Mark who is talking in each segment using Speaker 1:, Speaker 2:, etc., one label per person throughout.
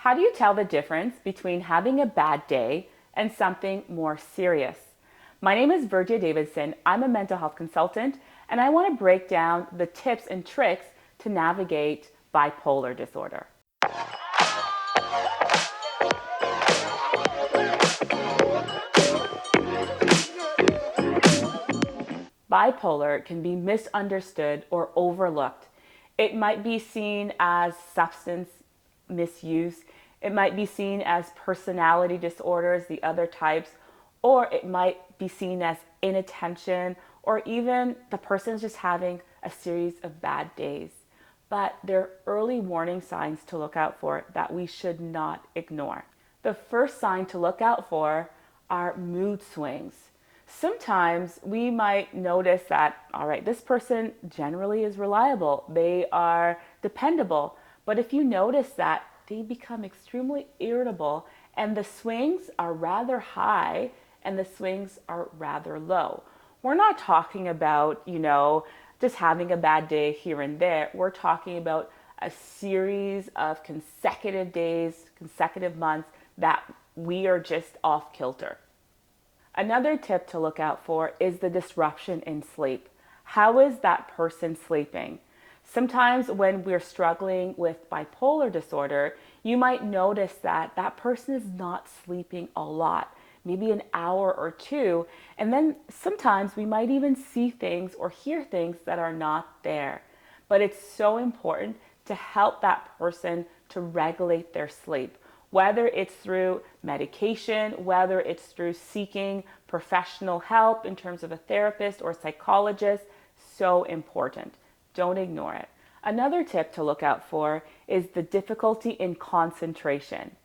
Speaker 1: How do you tell the difference between having a bad day and something more serious? My name is Virgia Davidson. I'm a mental health consultant, and I want to break down the tips and tricks to navigate bipolar disorder. Bipolar can be misunderstood or overlooked. It might be seen as substance misuse, it might be seen as personality disorders, the other types, or it might be seen as inattention, or even the person's just having a series of bad days. But there are early warning signs to look out for that we should not ignore. The first sign to look out for are mood swings. Sometimes we might notice that, all right, this person generally is reliable, they are dependable. But if you notice that they become extremely irritable and the swings are rather high and the swings are rather low. We're not talking about, just having a bad day here and there. We're talking about a series of consecutive days, consecutive months that we are just off kilter. Another tip to look out for is the disruption in sleep. How is that person sleeping? Sometimes when we're struggling with bipolar disorder, you might notice that that person is not sleeping a lot, maybe an hour or two, and then sometimes we might even see things or hear things that are not there. But it's so important to help that person to regulate their sleep, whether it's through medication, whether it's through seeking professional help in terms of a therapist or psychologist. So important. Don't ignore it. Another tip to look out for is the difficulty in concentration.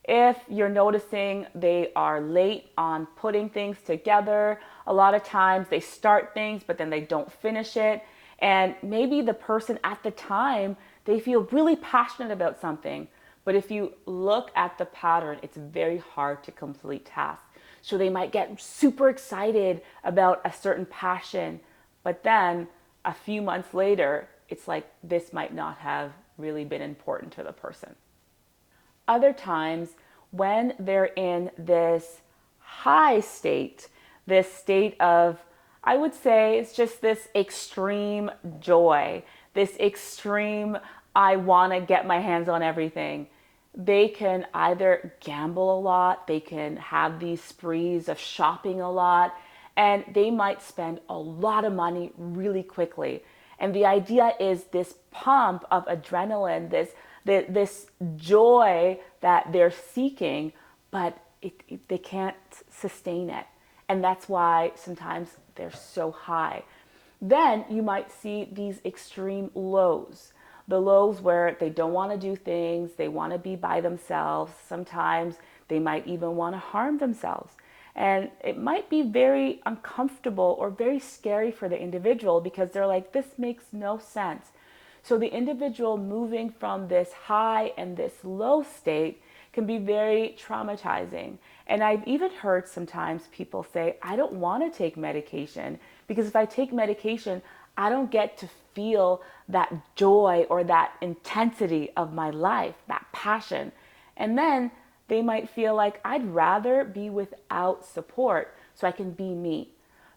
Speaker 1: If you're noticing they are late on putting things together, a lot of times they start things but then they don't finish it. And maybe the person at the time, they feel really passionate about something. But if you look at the pattern, it's very hard to complete tasks. So they might get super excited about a certain passion, but then a few months later, it's like this might not have really been important to the person. Other times, when they're in this high state, this state of, I would say it's just this extreme joy, this extreme, I want to get my hands on everything. They can either gamble a lot, they can have these sprees of shopping a lot, and they might spend a lot of money really quickly. And the idea is this pump of adrenaline, this joy that they're seeking, but they can't sustain it. And that's why sometimes they're so high. Then you might see these extreme lows. The lows where they don't want to do things, they want to be by themselves. Sometimes they might even want to harm themselves. And it might be very uncomfortable or very scary for the individual because they're like, this makes no sense. So the individual moving from this high and this low state can be very traumatizing. And I've even heard sometimes people say, I don't want to take medication because if I take medication, I don't get to feel that joy or that intensity of my life, that passion. And then they might feel like I'd rather be without support so I can be me.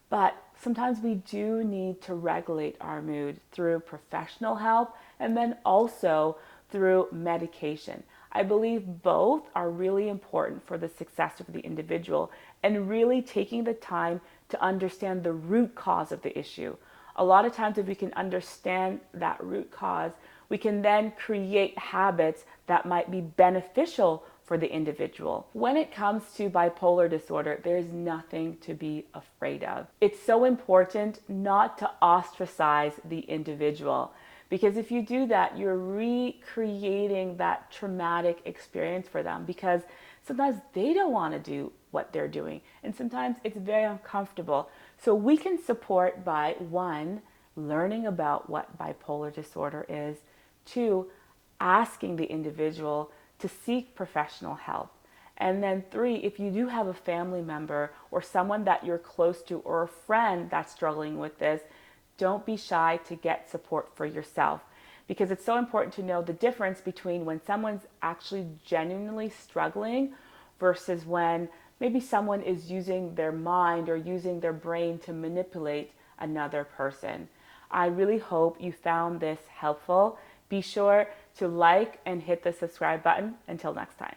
Speaker 1: But sometimes we do need to regulate our mood through professional help and then also through medication. I believe both are really important for the success of the individual and really taking the time to understand the root cause of the issue. A lot of times if we can understand that root cause, we can then create habits that might be beneficial for the individual. When it comes to bipolar disorder, there's nothing to be afraid of. It's so important not to ostracize the individual because if you do that, you're recreating that traumatic experience for them because sometimes they don't want to do what they're doing and sometimes it's very uncomfortable. So we can support by one, learning about what bipolar disorder is, two, asking the individual to seek professional help. And then three, if you do have a family member or someone that you're close to or a friend that's struggling with this, don't be shy to get support for yourself. because it's so important to know the difference between when someone's actually genuinely struggling versus when maybe someone is using their mind or using their brain to manipulate another person. I really hope you found this helpful. Be sure to like and hit the subscribe button. Until next time.